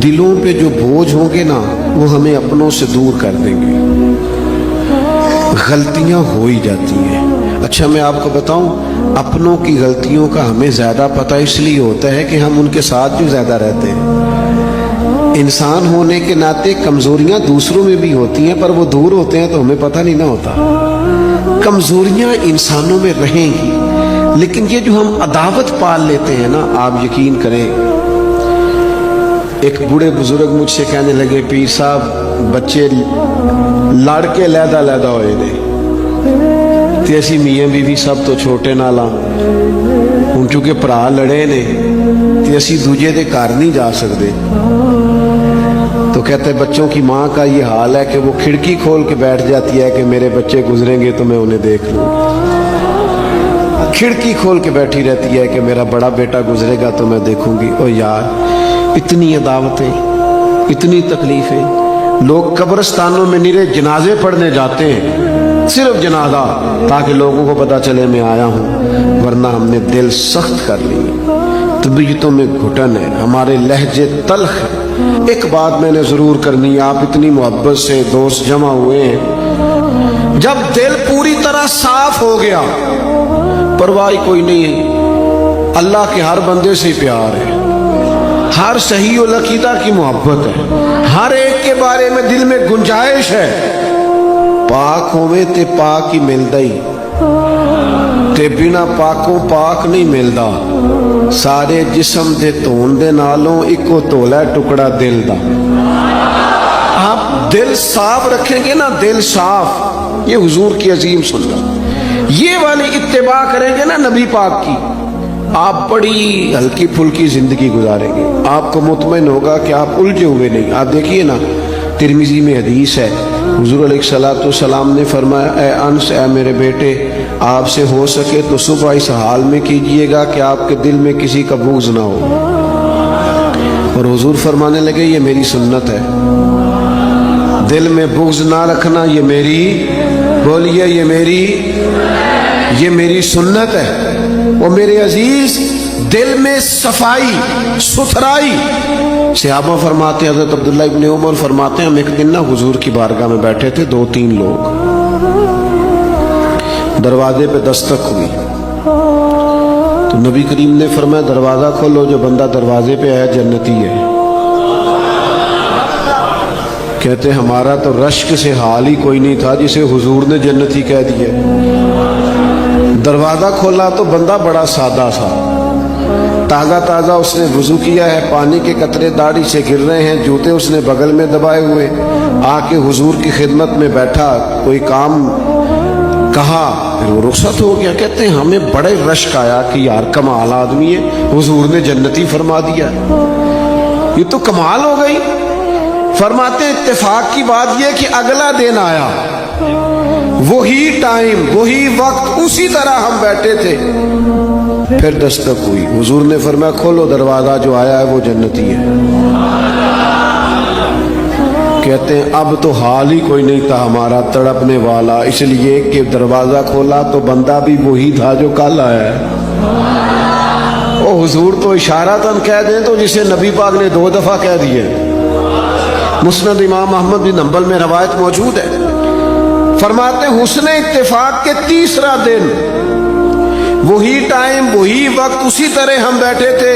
دلوں پہ جو بوجھ ہوں گے نا وہ ہمیں اپنوں سے دور کر دیں گے. غلطیاں ہو ہی جاتی ہیں. اچھا میں آپ کو بتاؤں, اپنوں کی غلطیوں کا ہمیں زیادہ پتہ اس لیے ہوتا ہے کہ ہم ان کے ساتھ جو زیادہ رہتے ہیں. انسان ہونے کے ناطے کمزوریاں دوسروں میں بھی ہوتی ہیں, پر وہ دور ہوتے ہیں تو ہمیں پتہ نہیں نہ ہوتا. کمزوریاں انسانوں میں رہیں گی, لیکن یہ جو ہم عداوت پال لیتے ہیں نا, آپ یقین کریں, ایک بوڑھے بزرگ مجھ سے کہنے لگے, پیر صاحب بچے لڑ کے لیدا لیدا ہوئے نے تے اسی میاں بیوی سب تو چھوٹے نالا ہوں, چونکہ پرا لڑے نے تے اسی دوجے دے گھر نہیں جا سکتے. تو کہتے بچوں کی ماں کا یہ حال ہے کہ وہ کھڑکی کھول کے بیٹھ جاتی ہے کہ میرے بچے گزریں گے تو میں انہیں دیکھ لوں. کھڑکی کھول کے بیٹھی رہتی ہے کہ میرا بڑا بیٹا گزرے گا تو میں دیکھوں گی. او یار, اتنی عداوتیں, اتنی تکلیفیں. لوگ قبرستانوں میں نیرے جنازے پڑھنے جاتے ہیں, صرف جنازہ, تاکہ لوگوں کو پتا چلے میں آیا ہوں, ورنہ ہم نے دل سخت کر لی. طبیعتوں میں گھٹن ہے, ہمارے لہجے تلخ ہے. ایک بات میں نے ضرور کرنی ہے, آپ اتنی محبت سے دوست جمع ہوئے ہیں, جب دل پوری طرح صاف ہو گیا پرواہ کوئی نہیں ہے. اللہ کے ہر بندے سے پیار ہے, ہر صحیح العقیدہ کی محبت ہے, ہر ایک کے بارے میں دل میں گنجائش ہے. پاک ہوئے تے پاک ہی ملدا ہی, تے بنا پاکوں پاک نہیں ملدا. سارے جسم دے دھون دے نالوں اکو تولا ٹکڑا دل دا. آپ دل صاف رکھیں گے نا, دل صاف, یہ حضور کی عظیم سنت, یہ والی اتباع کریں گے نا نبی پاک کی, آپ بڑی ہلکی پھلکی زندگی گزاریں گے. آپ کو مطمئن ہوگا کہ آپ الجھے ہوئے نہیں. آپ دیکھیے نا, ترمذی میں حدیث ہے, حضور علیہ الصلوۃ والسلام نے فرمایا, اے انس, اے میرے بیٹے, آپ سے ہو سکے تو صبح اس حال میں کیجئے گا کہ آپ کے دل میں کسی کا بغض نہ ہو. اور حضور فرمانے لگے, یہ میری سنت ہے, دل میں بغض نہ رکھنا, یہ میری, بولیے, یہ میری سنت ہے. اور میرے عزیز, دل میں صفائی ستھرائی. صحابہ فرماتے ہیں, حضرت عبداللہ ابن عمر فرماتے ہیں, ہم ایک دن نا حضور کی بارگاہ میں بیٹھے تھے, 2-3 لوگ, دروازے پہ دستک ہوئی تو نبی کریم نے فرمایا, دروازہ کھولو, جو بندہ دروازے پہ آیا جنتی ہے. کہتے ہمارا تو رشک سے حال ہی کوئی نہیں تھا جسے حضور نے جنتی کہہ دیا. دروازہ کھولا تو بندہ بڑا سادہ سا, تازہ اس نے وضو کیا ہے, پانی کے قطرے داڑھی سے گر رہے ہیں, جوتے اس نے بغل میں دبائے ہوئے, آ کے حضور کی خدمت میں بیٹھا, کوئی کام کہا, پھر وہ رخصت ہو گیا. کہتے ہیں ہمیں بڑے رشک آیا کہ یار کمال آدمی ہے, حضور نے جنتی فرما دیا, یہ تو کمال ہو گئی. فرماتے اتفاق کی بات یہ کہ اگلا دن آیا, وہی ٹائم, وہی وقت, اسی طرح ہم بیٹھے تھے, پھر دستک ہوئی. حضور نے فرمایا, کھولو دروازہ, جو آیا ہے وہ جنتی ہے. کہتے ہیں اب تو حال ہی کوئی نہیں تھا ہمارا تڑپنے والا, اس لیے کہ دروازہ کھولا تو بندہ بھی وہی تھا جو کل آیا ہے. او حضور تو اشارتاً کہہ دیں تو جسے نبی پاک نے 2 دفعہ کہہ دیے. مسند امام احمد بن حنبل میں روایت موجود ہے, فرماتے حسن اتفاق کے 3را دن, وہی ٹائم, وہی وقت, اسی طرح ہم بیٹھے تھے,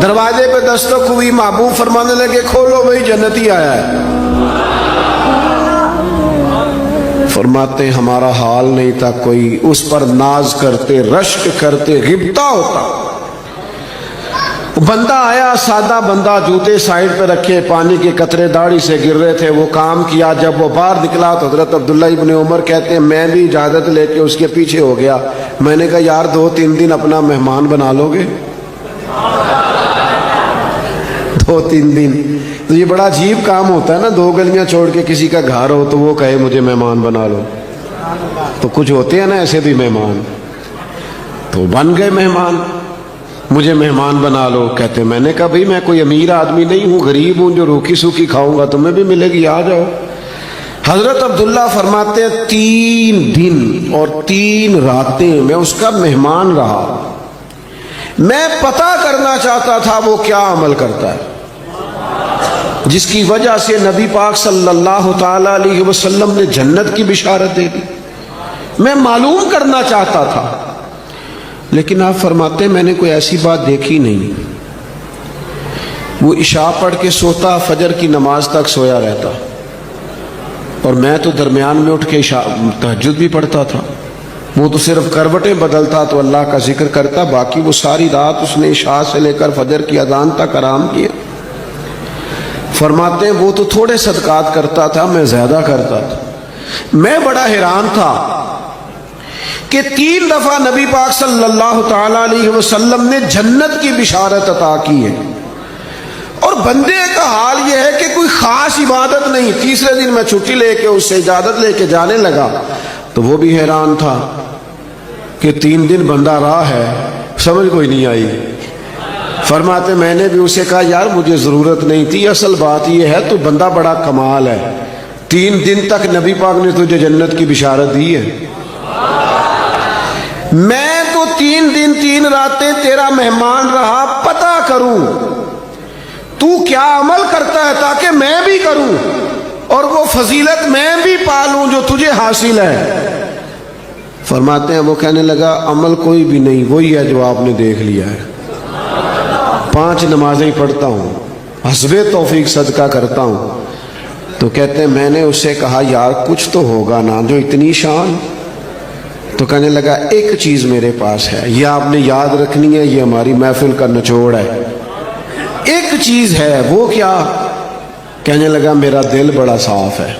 دروازے پہ دستک ہوئی, محبوب فرمانے لگے, کھولو بھائی جنتی آیا ہے. فرماتے ہمارا حال نہیں تھا کوئی, اس پر ناز کرتے, رشک کرتے, غبطہ ہوتا. بندہ آیا, سادہ بندہ, جوتے سائڈ پہ رکھے, پانی کے قطرے داڑھی سے گر رہے تھے, وہ کام کیا. جب وہ باہر نکلا تو حضرت عبداللہ ابن عمر کہتے ہیں میں بھی اجازت لے کے اس کے پیچھے ہو گیا. میں نے کہا یار 2-3 دن اپنا مہمان بنا لو گے, 2-3 دن, تو یہ بڑا عجیب کام ہوتا ہے نا, 2 گلیاں چھوڑ کے کسی کا گھر ہو تو وہ کہے مجھے مہمان بنا لو. تو کچھ ہوتے ہیں نا ایسے بھی مہمان, تو بن گئے مہمان, مجھے مہمان بنا لو. کہتے میں نے کہا بھائی میں کوئی امیر آدمی نہیں ہوں, غریب ہوں, جو روکی سوکھی کھاؤں گا تمہیں بھی ملے گی, آ جاؤ. حضرت عبداللہ فرماتے 3 دن اور 3 راتیں میں اس کا مہمان رہا. میں پتہ کرنا چاہتا تھا وہ کیا عمل کرتا ہے. جس کی وجہ سے نبی پاک صلی اللہ تعالی علیہ وسلم نے جنت کی بشارت دے دی. میں معلوم کرنا چاہتا تھا، لیکن آپ فرماتے ہیں میں نے کوئی ایسی بات دیکھی نہیں. وہ عشاء پڑھ کے سوتا، فجر کی نماز تک سویا رہتا، اور میں تو درمیان میں اٹھ کے تہجد بھی پڑھتا تھا. وہ تو صرف کروٹیں بدلتا تو اللہ کا ذکر کرتا، باقی وہ ساری رات اس نے عشاء سے لے کر فجر کی اذان تک آرام کیا. فرماتے ہیں وہ تو تھوڑے صدقات کرتا تھا، میں زیادہ کرتا تھا. میں بڑا حیران تھا کہ 3 دفعہ نبی پاک صلی اللہ تعالی علیہ وسلم نے جنت کی بشارت عطا کی ہے، اور بندے کا حال یہ ہے کہ کوئی خاص عبادت نہیں. تیسرے دن میں چھٹی لے کے اس سے اجازت لے کے جانے لگا تو وہ بھی حیران تھا کہ 3 دن بندہ راہ ہے، سمجھ کوئی نہیں آئی. فرماتے میں نے بھی اسے کہا یار مجھے ضرورت نہیں تھی، اصل بات یہ ہے تو بندہ بڑا کمال ہے، 3 دن تک نبی پاک نے تجھے جنت کی بشارت دی ہے. میں تو 3 دن 3 راتیں تیرا مہمان رہا، پتہ کروں تو کیا عمل کرتا ہے تاکہ میں بھی کروں اور وہ فضیلت میں بھی پالوں جو تجھے حاصل ہے. فرماتے ہیں وہ کہنے لگا عمل کوئی بھی نہیں، وہی ہے جو آپ نے دیکھ لیا ہے. 5 نمازیں پڑھتا ہوں، حسب توفیق صدقہ کرتا ہوں. تو کہتے ہیں میں نے اس سے کہا یار کچھ تو ہوگا نا جو اتنی شان. تو کہنے لگا ایک چیز میرے پاس ہے، یہ آپ نے یاد رکھنی ہے، یہ ہماری محفل کا نچوڑ ہے. ایک چیز ہے، وہ کیا؟ کہنے لگا میرا دل بڑا صاف ہے،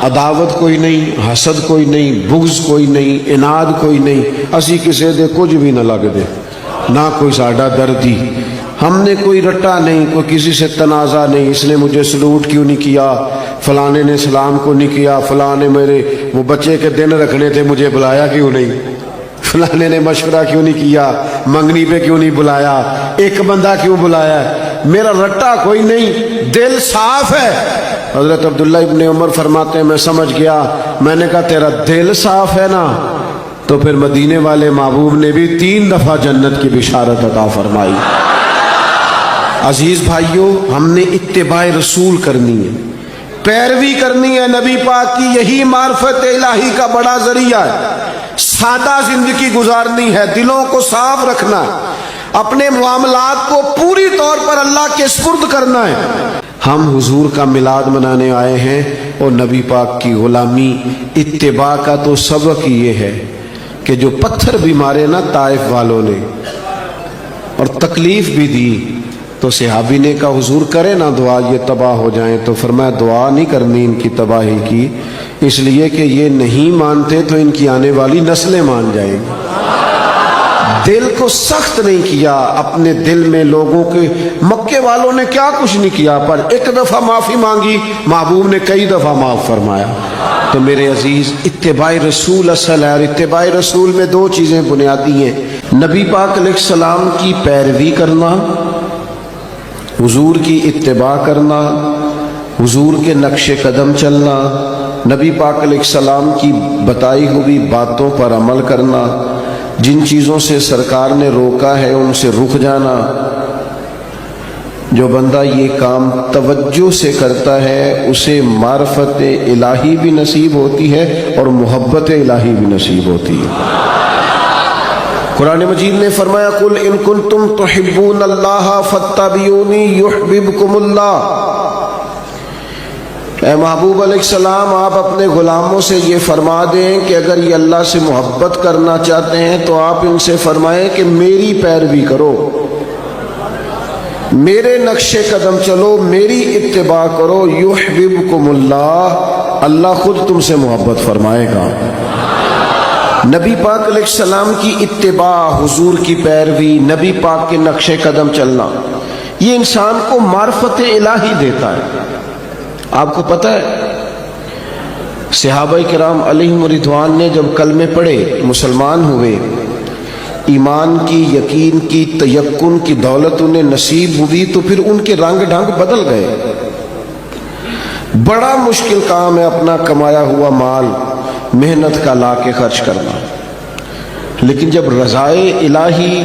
عداوت کوئی نہیں، حسد کوئی نہیں، بغض کوئی نہیں، اناد کوئی نہیں. اسی کسی دے کچھ بھی نہ لگ دے، نہ کوئی ساڈا دردی. ہم نے کوئی رٹا نہیں، کوئی کسی سے تنازع نہیں. اس نے مجھے سلوٹ کیوں نہیں کیا، فلانے نے سلام کو نہیں کیا، فلانے میرے وہ بچے کے دن رکھنے تھے مجھے بلایا کیوں نہیں، فلانے نے مشورہ کیوں نہیں کیا، منگنی پہ کیوں نہیں بلایا، ایک بندہ کیوں بلایا. میرا رٹا کوئی نہیں، دل صاف ہے. حضرت عبداللہ ابن عمر فرماتے ہیں میں سمجھ گیا. میں نے کہا تیرا دل صاف ہے نا، تو پھر مدینے والے محبوب نے بھی 3 دفعہ جنت کی بشارت عطا فرمائی. عزیز بھائیوں، ہم نے اتباع رسول کرنی ہے، پیروی کرنی ہے نبی پاک کی. یہی معرفت الہی کا بڑا ذریعہ ہے. سادہ زندگی گزارنی ہے، دلوں کو صاف رکھنا ہے، اپنے معاملات کو پوری طور پر اللہ کے سپرد کرنا ہے. ہم حضور کا میلاد منانے آئے ہیں اور نبی پاک کی غلامی. اتباع کا تو سبق یہ ہے کہ جو پتھر بھی مارے نا طائف والوں نے اور تکلیف بھی دی، تو صحابی نے کہا حضور کرے نا دعا یہ تباہ ہو جائیں. تو فرمایا دعا نہیں کرنی ان کی تباہی کی، اس لیے کہ یہ نہیں مانتے تو ان کی آنے والی نسلیں مان جائیں گی. دل کو سخت نہیں کیا اپنے دل میں. لوگوں کے مکے والوں نے کیا کچھ نہیں کیا، پر ایک دفعہ معافی مانگی، محبوب نے کئی دفعہ معاف فرمایا. تو میرے عزیز، اتباع رسول اصل ہے، اور اتباع رسول میں 2 چیزیں بنیادی ہیں. نبی پاک علیہ السلام کی پیروی کرنا، حضور کی اتباع کرنا، حضور کے نقش قدم چلنا، نبی پاک علیہ السلام کی بتائی ہوئی باتوں پر عمل کرنا، جن چیزوں سے سرکار نے روکا ہے ان سے رک جانا. جو بندہ یہ کام توجہ سے کرتا ہے اسے معرفت الہی بھی نصیب ہوتی ہے اور محبت الہی بھی نصیب ہوتی ہے. قرآن مجید نے فرمایا قل ان کنتم تحبون اللہ فاتبعونی یحببکم اللہ. اے محبوب علیہ السلام، آپ اپنے غلاموں سے یہ فرما دیں کہ اگر یہ اللہ سے محبت کرنا چاہتے ہیں تو آپ ان سے فرمائیں کہ میری پیروی کرو، میرے نقش قدم چلو، میری اتباع کرو. یحببکم اللہ، اللہ خود تم سے محبت فرمائے گا. نبی پاک علیہ السلام کی اتباع، حضور کی پیروی، نبی پاک کے نقش قدم چلنا، یہ انسان کو معرفت الہی دیتا ہے. آپ کو پتہ ہے صحابہ کرام علیہم رضوان نے جب کلمے پڑھے، مسلمان ہوئے، ایمان کی، یقین کی، تیقن کی دولت انہیں نصیب ہوئی، تو پھر ان کے رنگ ڈھنگ بدل گئے. بڑا مشکل کام ہے اپنا کمایا ہوا مال محنت کا لا کے خرچ کرنا، لیکن جب رضائے الہی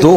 2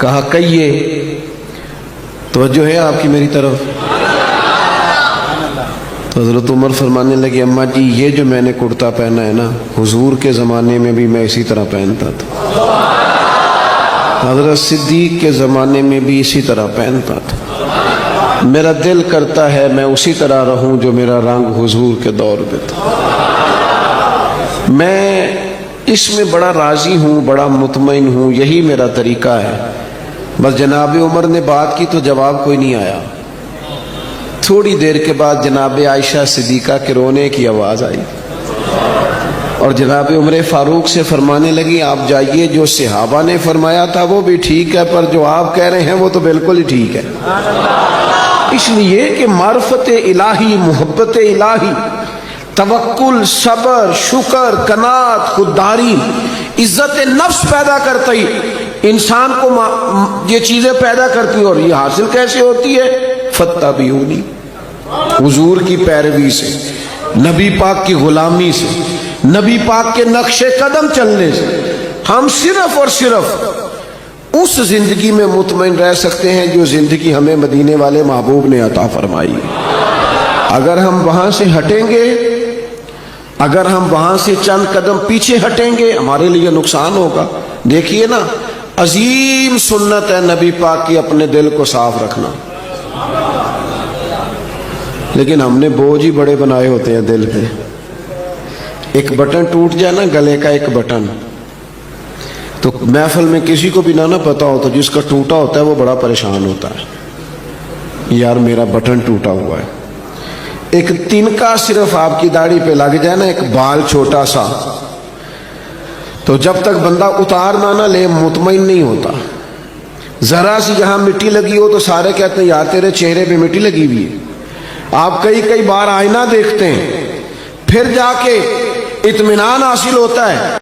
کہا کہیے. توجہ ہے آپ کی میری طرف؟ تو حضرت عمر فرمانے لگے اماں جی یہ جو میں نے کرتا پہنا ہے نا حضور کے زمانے میں بھی میں اسی طرح پہنتا تھا، حضرت صدیق کے زمانے میں بھی اسی طرح پہنتا تھا. میرا دل کرتا ہے میں اسی طرح رہوں جو میرا رنگ حضور کے دور میں تھا. میں اس میں بڑا راضی ہوں، بڑا مطمئن ہوں، یہی میرا طریقہ ہے. بس جناب عمر نے بات کی تو جواب کوئی نہیں آیا. تھوڑی دیر کے بعد جناب عائشہ صدیقہ کے رونے کی آواز آئی اور جناب عمر فاروق سے فرمانے لگی آپ جائیے، جو صحابہ نے فرمایا تھا وہ بھی ٹھیک ہے، پر جو آپ کہہ رہے ہیں وہ تو بالکل ہی ٹھیک ہے. اس لیے کہ معرفت الہی، محبت الہی، توکل، صبر، شکر، قناعت، خودداری، عزت نفس پیدا کرتی انسان کو یہ چیزیں پیدا کرتی. اور یہ حاصل کیسے ہوتی ہے؟ فتبعونی، حضور کی پیروی سے، نبی پاک کی غلامی سے، نبی پاک کے نقش قدم چلنے سے. ہم صرف اور صرف اس زندگی میں مطمئن رہ سکتے ہیں جو زندگی ہمیں مدینے والے محبوب نے عطا فرمائی. اگر ہم وہاں سے ہٹیں گے، اگر ہم وہاں سے چند قدم پیچھے ہٹیں گے ہمارے لیے نقصان ہوگا. دیکھیے نا، عظیم سنت ہے نبی پاک کی اپنے دل کو صاف رکھنا، لیکن ہم نے بوجھ ہی بڑے بنائے ہوتے ہیں دل پہ. ایک بٹن ٹوٹ جائے نا، گلے کا ایک بٹن، تو محفل میں کسی کو بھی نہ پتا ہو تو جس کا ٹوٹا ہوتا ہے وہ بڑا پریشان ہوتا ہے، یار میرا بٹن ٹوٹا ہوا ہے. ایک تنکا صرف آپ کی داڑھی پہ لگ جائے نا، ایک بال چھوٹا سا، تو جب تک بندہ اتار نہ لے مطمئن نہیں ہوتا. ذرا سی یہاں مٹی لگی ہو تو سارے کہتے ہیں یار تیرے چہرے پہ مٹی لگی ہوئی ہے. آپ کئی بار آئینہ دیکھتے ہیں، پھر جا کے اطمینان حاصل ہوتا ہے.